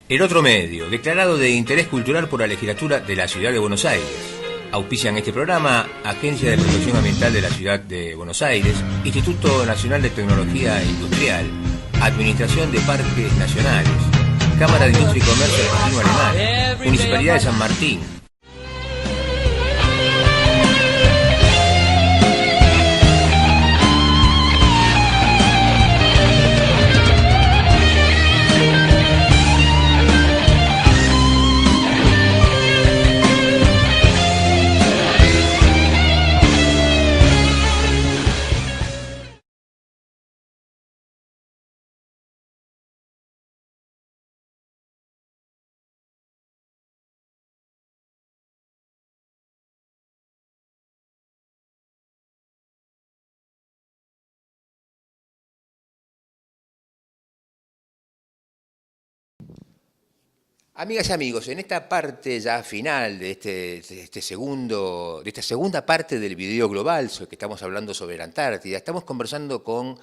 El otro medio, declarado de interés cultural por la legislatura de la Ciudad de Buenos Aires. Auspician este programa Agencia de Protección Ambiental de la Ciudad de Buenos Aires, Instituto Nacional de Tecnología Industrial, Administración de Parques Nacionales, Cámara de Industria y Comercio Argentino Alemán, Municipalidad de San Martín. Amigas y amigos, en esta parte ya final de esta segunda parte del video global, que estamos hablando sobre la Antártida, estamos conversando con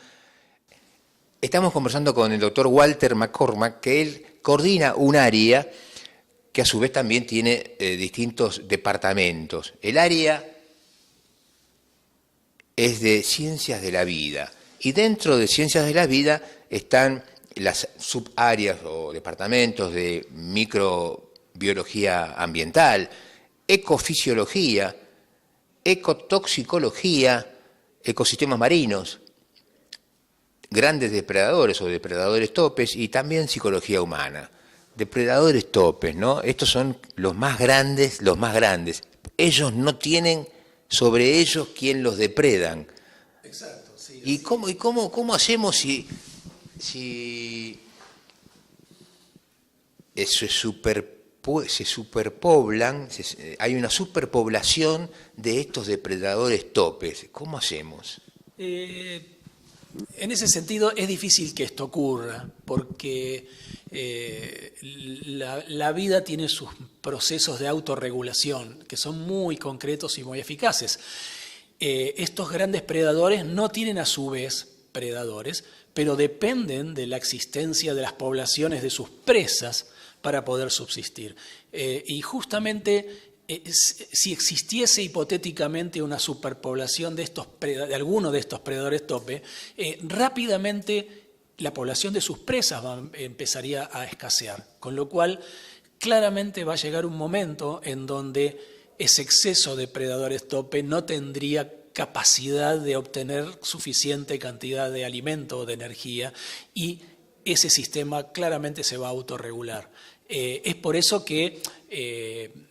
el doctor Walter McCormack, que él coordina un área que a su vez también tiene distintos departamentos. El área es de Ciencias de la Vida, y dentro de Ciencias de la Vida están las subáreas o departamentos de microbiología ambiental, ecofisiología, ecotoxicología, ecosistemas marinos, grandes depredadores o depredadores topes, y también psicología humana. Depredadores topes, ¿no? Estos son los más grandes, los más grandes. Ellos no tienen sobre ellos quien los depredan. Exacto, sí. ¿Y cómo hacemos si se superpoblan, hay una superpoblación de estos depredadores topes? ¿Cómo hacemos? En ese sentido es difícil que esto ocurra, porque la vida tiene sus procesos de autorregulación, que son muy concretos y muy eficaces. Estos grandes predadores no tienen a su vez predadores, pero dependen de la existencia de las poblaciones de sus presas para poder subsistir. Y justamente si existiese hipotéticamente una superpoblación de alguno de estos predadores tope, rápidamente la población de sus presas empezaría a escasear, con lo cual claramente va a llegar un momento en donde ese exceso de predadores tope no tendría capacidad de obtener suficiente cantidad de alimento o de energía, y ese sistema claramente se va a autorregular. Es por eso que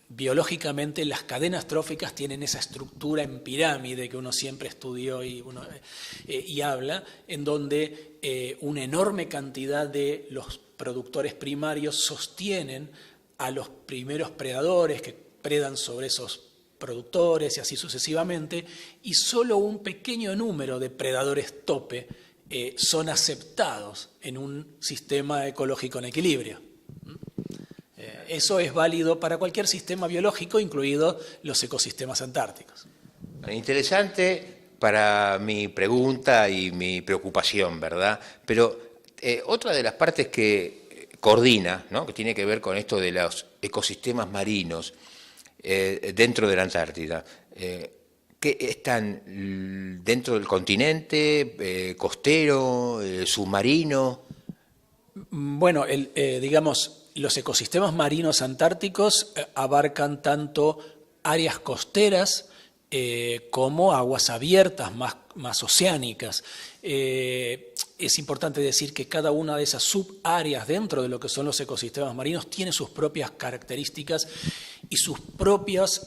biológicamente las cadenas tróficas tienen esa estructura en pirámide que uno siempre estudió y habla, en donde una enorme cantidad de los productores primarios sostienen a los primeros predadores que predan sobre esos productores y así sucesivamente, y solo un pequeño número de predadores tope son aceptados en un sistema ecológico en equilibrio. Eso es válido para cualquier sistema biológico, incluidos los ecosistemas antárticos. Interesante para mi pregunta y mi preocupación, ¿verdad? Pero otra de las partes que coordina, ¿no?, que tiene que ver con esto de los ecosistemas marinos, dentro de la Antártida, que están dentro del continente, costero, submarino. Bueno, digamos, los ecosistemas marinos antárticos abarcan tanto áreas costeras como aguas abiertas más oceánicas. Es importante decir que cada una de esas subáreas dentro de lo que son los ecosistemas marinos tiene sus propias características y sus propias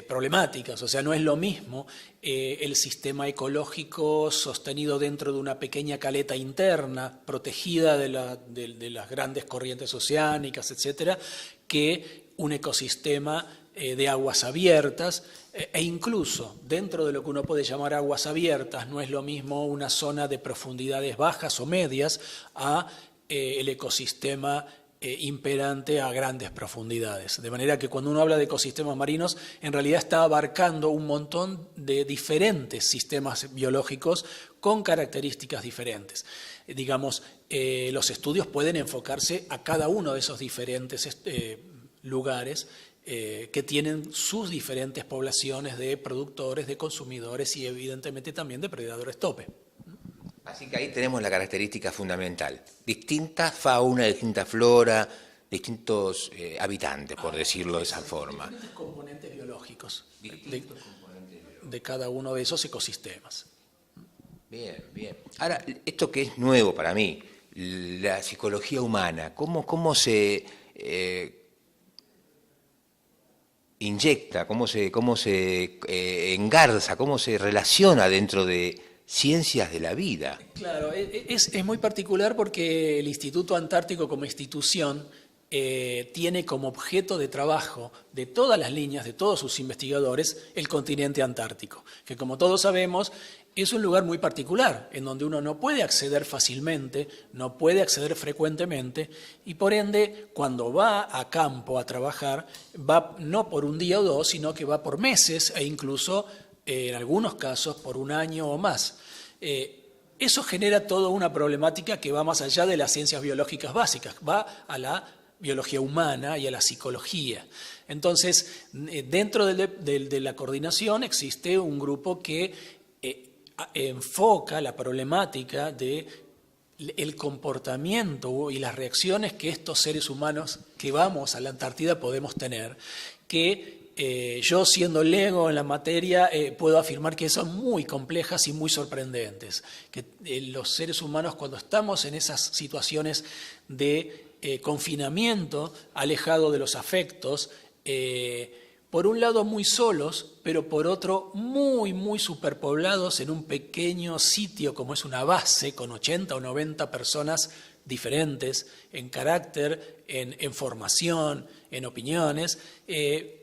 problemáticas. O sea, no es lo mismo el sistema ecológico sostenido dentro de una pequeña caleta interna, protegida de las grandes corrientes oceánicas, etcétera, que un ecosistema de aguas abiertas, e incluso dentro de lo que uno puede llamar aguas abiertas no es lo mismo una zona de profundidades bajas o medias a el ecosistema imperante a grandes profundidades. De manera que cuando uno habla de ecosistemas marinos, en realidad está abarcando un montón de diferentes sistemas biológicos con características diferentes. Digamos, los estudios pueden enfocarse a cada uno de esos diferentes lugares que tienen sus diferentes poblaciones de productores, de consumidores y evidentemente también de predadores tope. Así que ahí tenemos la característica fundamental. Distinta fauna, distinta flora, distintos habitantes, por decirlo de esa forma. Diferentes componentes biológicos de cada uno de esos ecosistemas. Bien, bien. Ahora, esto que es nuevo para mí, la psicología humana, ¿cómo se inyecta, cómo se engarza, cómo se relaciona dentro de ciencias de la vida? Claro, es muy particular porque el Instituto Antártico como institución tiene como objeto de trabajo de todas las líneas, de todos sus investigadores, el continente antártico, que como todos sabemos es un lugar muy particular, en donde uno no puede acceder fácilmente, no puede acceder frecuentemente, y por ende, cuando va a campo a trabajar, va no por un día o dos, sino que va por meses e incluso en algunos casos por un año o más. Eso genera toda una problemática que va más allá de las ciencias biológicas básicas, va a la biología humana y a la psicología. Entonces, dentro de la coordinación existe un grupo que enfoca la problemática de el comportamiento y las reacciones que estos seres humanos que vamos a la Antártida podemos tener, que yo siendo lego en la materia puedo afirmar que son muy complejas y muy sorprendentes, que los seres humanos cuando estamos en esas situaciones de confinamiento, alejado de los afectos, por un lado muy solos, pero por otro muy superpoblados en un pequeño sitio como es una base con 80 o 90 personas diferentes en carácter, en formación, en opiniones.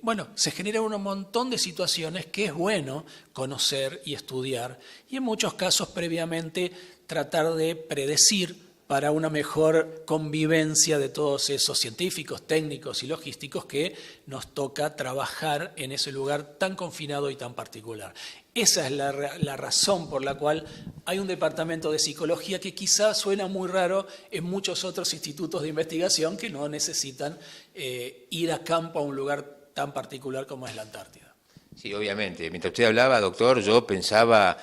Bueno, se generan un montón de situaciones que es bueno conocer y estudiar y en muchos casos previamente tratar de predecir para una mejor convivencia de todos esos científicos, técnicos y logísticos que nos toca trabajar en ese lugar tan confinado y tan particular. Esa es la razón por la cual hay un departamento de psicología que quizás suena muy raro en muchos otros institutos de investigación que no necesitan ir a campo a un lugar tan particular como es la Antártida. Sí, obviamente. Mientras usted hablaba, doctor, yo pensaba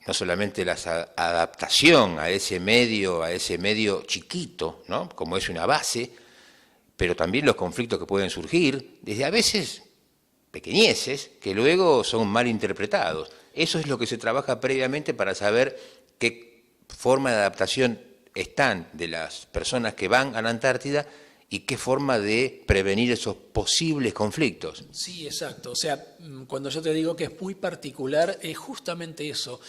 no solamente la adaptación a ese medio chiquito, ¿no?, como es una base, pero también los conflictos que pueden surgir, desde a veces pequeñeces, que luego son mal interpretados. Eso es lo que se trabaja previamente para saber qué forma de adaptación están de las personas que van a la Antártida y qué forma de prevenir esos posibles conflictos. Sí, exacto. O sea, cuando yo te digo que es muy particular, es justamente eso.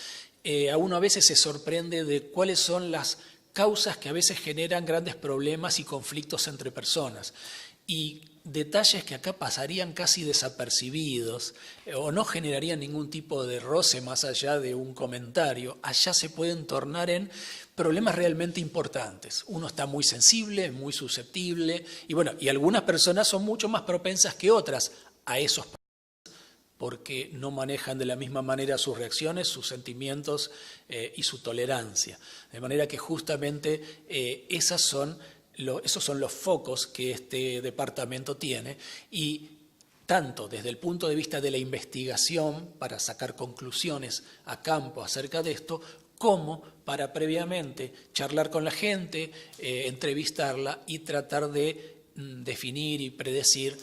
A uno a veces se sorprende de cuáles son las causas que a veces generan grandes problemas y conflictos entre personas. Y detalles que acá pasarían casi desapercibidos o no generarían ningún tipo de roce más allá de un comentario, allá se pueden tornar en problemas realmente importantes. Uno está muy sensible, muy susceptible y bueno, y algunas personas son mucho más propensas que otras a esos problemas porque no manejan de la misma manera sus reacciones, sus sentimientos y su tolerancia. De manera que justamente esos son los focos que este departamento tiene y tanto desde el punto de vista de la investigación para sacar conclusiones a campo acerca de esto, como para previamente charlar con la gente, entrevistarla y tratar de definir y predecir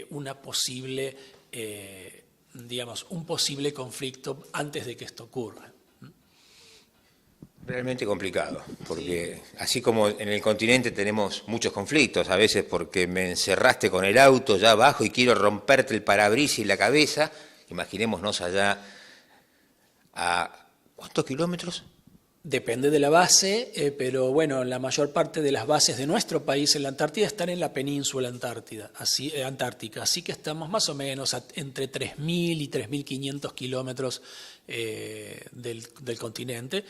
una posible, un posible conflicto antes de que esto ocurra. Realmente complicado, porque así como en el continente tenemos muchos conflictos, a veces porque me encerraste con el auto ya abajo y quiero romperte el parabrisas y la cabeza, imaginémonos allá a ¿cuántos kilómetros? Depende de la base, pero bueno, la mayor parte de las bases de nuestro país en la Antártida están en la península antártica, así que estamos más o menos entre 3.000 y 3.500 kilómetros del continente.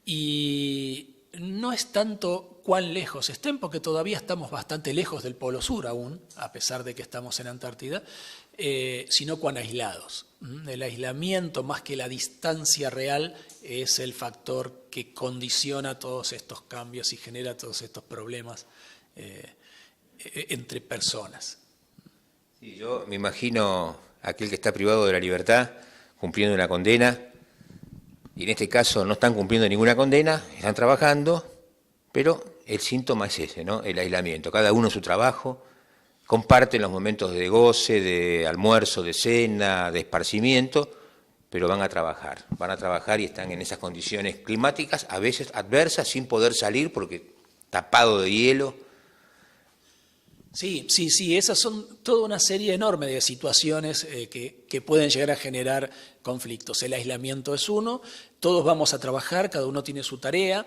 Y no es tanto cuán lejos estén, porque todavía estamos bastante lejos del Polo Sur aún, a pesar de que estamos en Antártida, sino cuán aislados. El aislamiento, más que la distancia real, es el factor que condiciona todos estos cambios y genera todos estos problemas entre personas. Sí, yo me imagino aquel que está privado de la libertad cumpliendo una condena, y en este caso no están cumpliendo ninguna condena, están trabajando, pero el síntoma es ese, ¿no? El aislamiento, cada uno su trabajo, comparten los momentos de goce, de almuerzo, de cena, de esparcimiento, pero van a trabajar y están en esas condiciones climáticas, a veces adversas, sin poder salir porque tapado de hielo. Sí, esas son toda una serie enorme de situaciones que pueden llegar a generar conflictos. El aislamiento es uno, todos vamos a trabajar, cada uno tiene su tarea,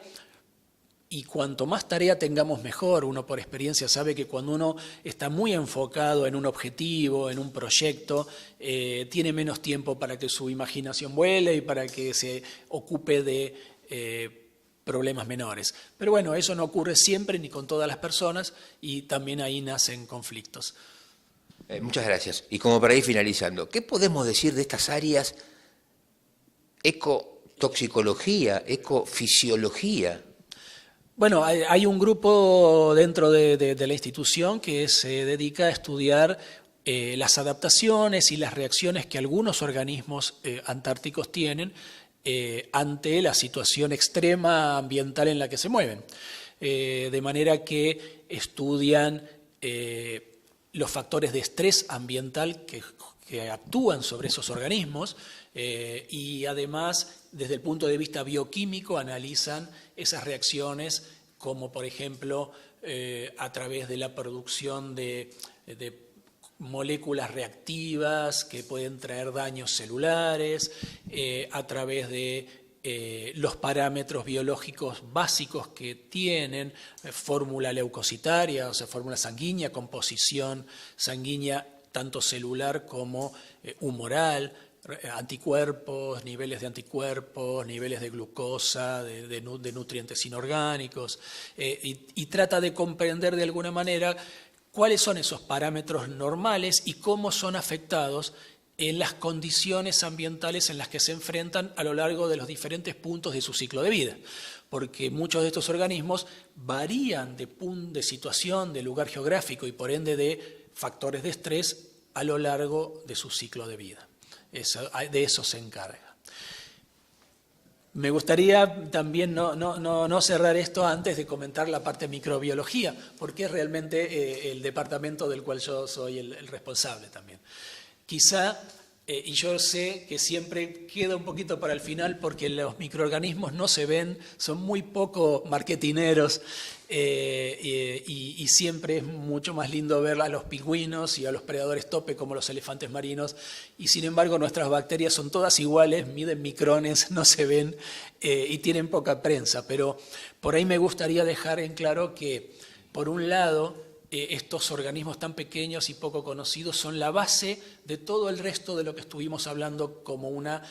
y cuanto más tarea tengamos mejor. Uno por experiencia sabe que cuando uno está muy enfocado en un objetivo, en un proyecto, tiene menos tiempo para que su imaginación vuele y para que se ocupe de problemas menores. Pero bueno, eso no ocurre siempre ni con todas las personas, y también ahí nacen conflictos. Muchas gracias. Y como para ir finalizando, ¿qué podemos decir de estas áreas ecotoxicología, ecofisiología? Bueno, hay un grupo dentro de la institución que se dedica a estudiar las adaptaciones y las reacciones que algunos organismos antárticos tienen ante la situación extrema ambiental en la que se mueven. De manera que estudian los factores de estrés ambiental que actúan sobre esos organismos, y además, desde el punto de vista bioquímico, analizan esas reacciones, como por ejemplo a través de la producción de moléculas reactivas que pueden traer daños celulares, a través de los parámetros biológicos básicos que tienen, fórmula leucocitaria, o sea, fórmula sanguínea, composición sanguínea tanto celular como humoral, anticuerpos, niveles de glucosa, de nutrientes inorgánicos, y trata de comprender de alguna manera cuáles son esos parámetros normales y cómo son afectados en las condiciones ambientales en las que se enfrentan a lo largo de los diferentes puntos de su ciclo de vida. Porque muchos de estos organismos varían de situación, de lugar geográfico y por ende de factores de estrés a lo largo de su ciclo de vida. De eso se encarga. Me gustaría también no cerrar esto antes de comentar la parte de microbiología, porque es realmente el departamento del cual yo soy el responsable también. Quizá, y yo sé que siempre queda un poquito para el final porque los microorganismos no se ven, son muy poco marketineros, y siempre es mucho más lindo ver a los pingüinos y a los predadores tope como los elefantes marinos, y sin embargo nuestras bacterias son todas iguales, miden micrones, no se ven y tienen poca prensa. Pero por ahí me gustaría dejar en claro que, por un lado, estos organismos tan pequeños y poco conocidos son la base de todo el resto de lo que estuvimos hablando como una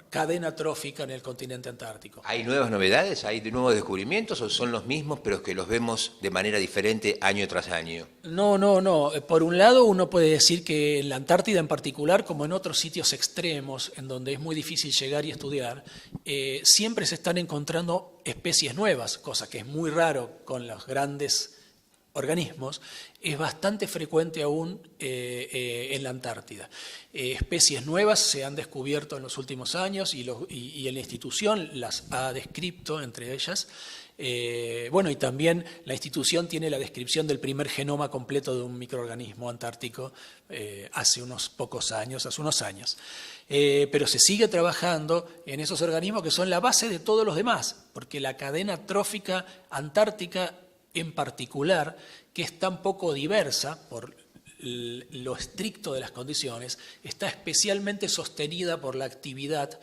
cadena trófica en el continente antártico. ¿Hay nuevas novedades? ¿Hay nuevos descubrimientos o son los mismos pero que los vemos de manera diferente año tras año? No. Por un lado, uno puede decir que en la Antártida en particular, como en otros sitios extremos en donde es muy difícil llegar y estudiar, siempre se están encontrando especies nuevas, cosa que es muy raro con los grandes organismos. Es bastante frecuente aún en la Antártida. Especies nuevas se han descubierto en los últimos años y la institución las ha descrito, entre ellas. Bueno, y también la institución tiene la descripción del primer genoma completo de un microorganismo antártico hace unos años. Pero se sigue trabajando en esos organismos que son la base de todos los demás, porque la cadena trófica antártica en particular, que es tan poco diversa por lo estricto de las condiciones, está especialmente sostenida por la actividad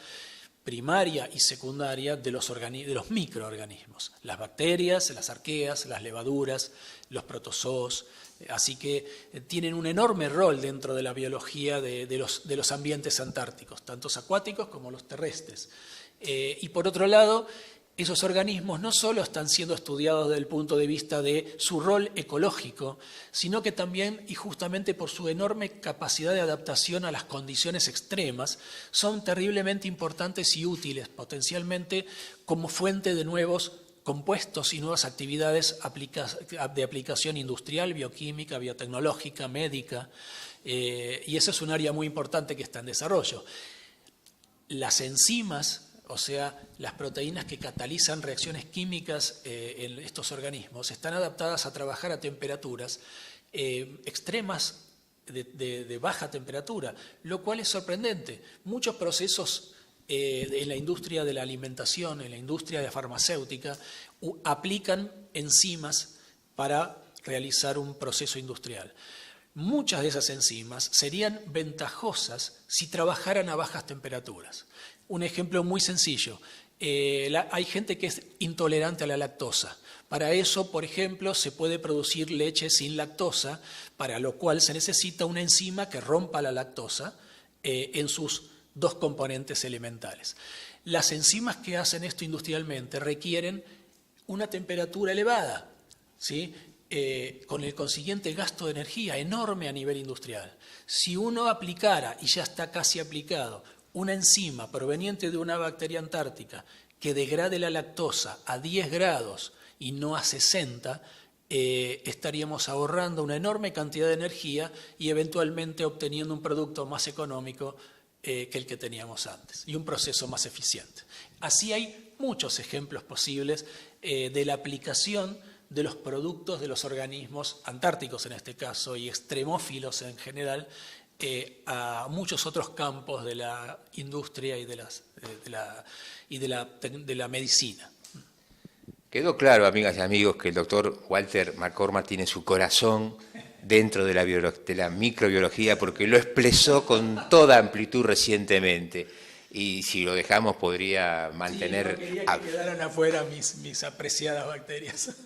primaria y secundaria de los microorganismos, las bacterias, las arqueas, las levaduras, los protozoos. Así que tienen un enorme rol dentro de la biología de los ambientes antárticos, tanto acuáticos como los terrestres. Y por otro lado, esos organismos no solo están siendo estudiados desde el punto de vista de su rol ecológico, sino que también, y justamente por su enorme capacidad de adaptación a las condiciones extremas, son terriblemente importantes y útiles potencialmente como fuente de nuevos compuestos y nuevas actividades de aplicación industrial, bioquímica, biotecnológica, médica, y eso es un área muy importante que está en desarrollo. Las enzimas, o sea, las proteínas que catalizan reacciones químicas en estos organismos, están adaptadas a trabajar a temperaturas extremas de baja temperatura, lo cual es sorprendente. Muchos procesos en la industria de la alimentación, en la industria de la farmacéutica, aplican enzimas para realizar un proceso industrial. Muchas de esas enzimas serían ventajosas si trabajaran a bajas temperaturas. Un ejemplo muy sencillo, hay gente que es intolerante a la lactosa. Para eso, por ejemplo, se puede producir leche sin lactosa, para lo cual se necesita una enzima que rompa la lactosa en sus dos componentes elementales. Las enzimas que hacen esto industrialmente requieren una temperatura elevada, ¿sí? Con el consiguiente gasto de energía enorme a nivel industrial. Si uno aplicara, y ya está casi aplicado, una enzima proveniente de una bacteria antártica que degrade la lactosa a 10 grados y no a 60, estaríamos ahorrando una enorme cantidad de energía y eventualmente obteniendo un producto más económico que el que teníamos antes y un proceso más eficiente. Así hay muchos ejemplos posibles de la aplicación de los productos de los organismos antárticos en este caso y extremófilos en general a muchos otros campos de la industria y de la medicina. Quedó claro, amigas y amigos, que el doctor Walter McCormack tiene su corazón dentro de la microbiología porque lo expresó con toda amplitud recientemente. Y si lo dejamos podría mantener... Sí, no quería que quedaran afuera mis apreciadas bacterias.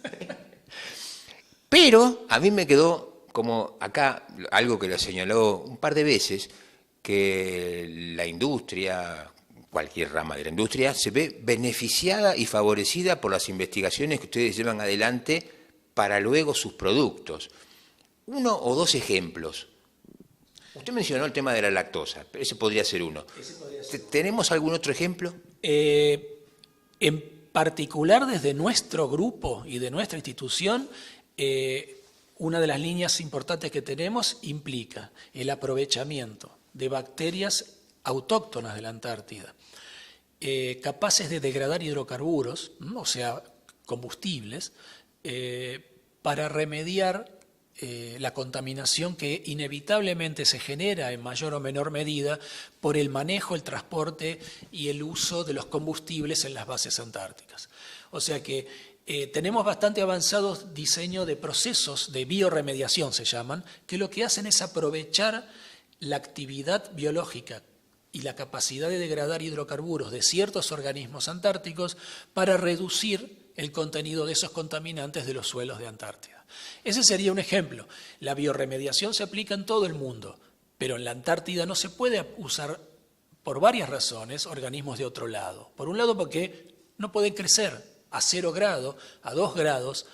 Pero a mí me quedó como acá algo que lo señaló un par de veces, que la industria, cualquier rama de la industria, se ve beneficiada y favorecida por las investigaciones que ustedes llevan adelante para luego sus productos. Uno o dos ejemplos. Usted mencionó el tema de la lactosa, pero ese podría ser uno. ¿Tenemos algún otro ejemplo? En particular desde nuestro grupo y de nuestra institución, una de las líneas importantes que tenemos implica el aprovechamiento de bacterias autóctonas de la Antártida, capaces de degradar hidrocarburos, o sea, combustibles, para remediar la contaminación que inevitablemente se genera en mayor o menor medida por el manejo, el transporte y el uso de los combustibles en las bases antárticas. O sea que tenemos bastante avanzados diseños de procesos de bioremediación, se llaman, que lo que hacen es aprovechar la actividad biológica y la capacidad de degradar hidrocarburos de ciertos organismos antárticos para reducir el contenido de esos contaminantes de los suelos de Antártida. Ese sería un ejemplo. La bioremediación se aplica en todo el mundo, pero en la Antártida no se puede usar, por varias razones, organismos de otro lado. Por un lado porque no pueden crecer a 0 grados, a 2 grados,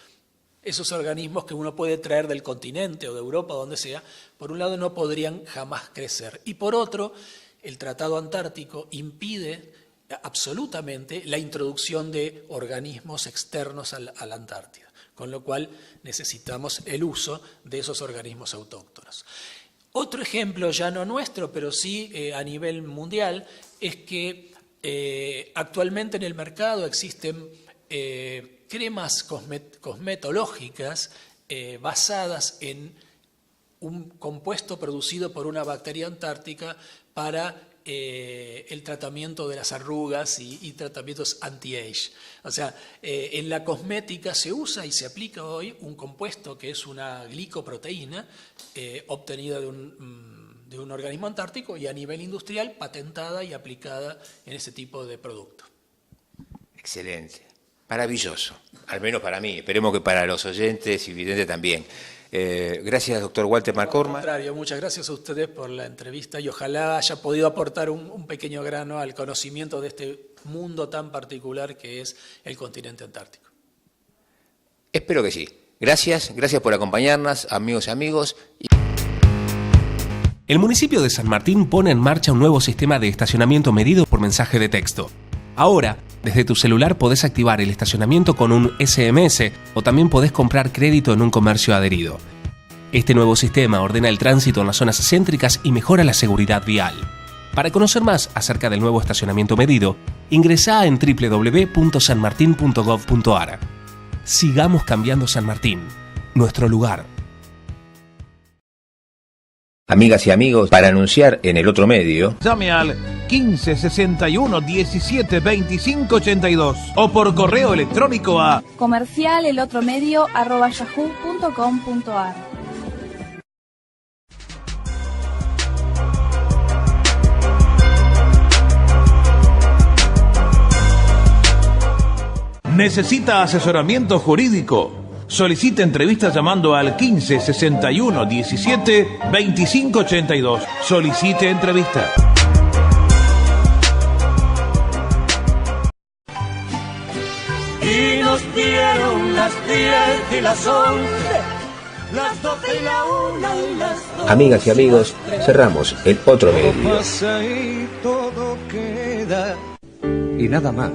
esos organismos que uno puede traer del continente o de Europa, donde sea, por un lado no podrían jamás crecer. Y por otro, el Tratado Antártico impide absolutamente la introducción de organismos externos a la Antártida, con lo cual necesitamos el uso de esos organismos autóctonos. Otro ejemplo, ya no nuestro, pero sí a nivel mundial, es que actualmente en el mercado existen cremas cosmetológicas basadas en un compuesto producido por una bacteria antártica para el tratamiento de las arrugas y tratamientos anti-age. O sea, en la cosmética se usa y se aplica hoy un compuesto que es una glicoproteína obtenida de un organismo antártico y a nivel industrial patentada y aplicada en ese tipo de producto. Excelente, maravilloso, al menos para mí, esperemos que para los oyentes y videntes también. Gracias, doctor Walter McCormack. Al contrario, muchas gracias a ustedes por la entrevista y ojalá haya podido aportar un pequeño grano al conocimiento de este mundo tan particular que es el continente antártico. Espero que sí. Gracias por acompañarnos, amigos y amigos. El municipio de San Martín pone en marcha un nuevo sistema de estacionamiento medido por mensaje de texto. Ahora, desde tu celular podés activar el estacionamiento con un SMS o también podés comprar crédito en un comercio adherido. Este nuevo sistema ordena el tránsito en las zonas céntricas y mejora la seguridad vial. Para conocer más acerca del nuevo estacionamiento medido, ingresá en www.sanmartin.gov.ar. Sigamos cambiando San Martín, nuestro lugar. Amigas y amigos, para anunciar en el otro medio, llame al 15 61 17 25 82 o por correo electrónico a comercialelotromedio@yahoo.com.ar. ¿Necesita asesoramiento jurídico? Solicite entrevista llamando al 15 61 17 25 82. Solicite entrevista. Y nos dieron las 10 y las 11, las 12 y la 1 y las 2. amigas y amigos, cerramos el otro medio. Pasa y todo queda. Y nada más.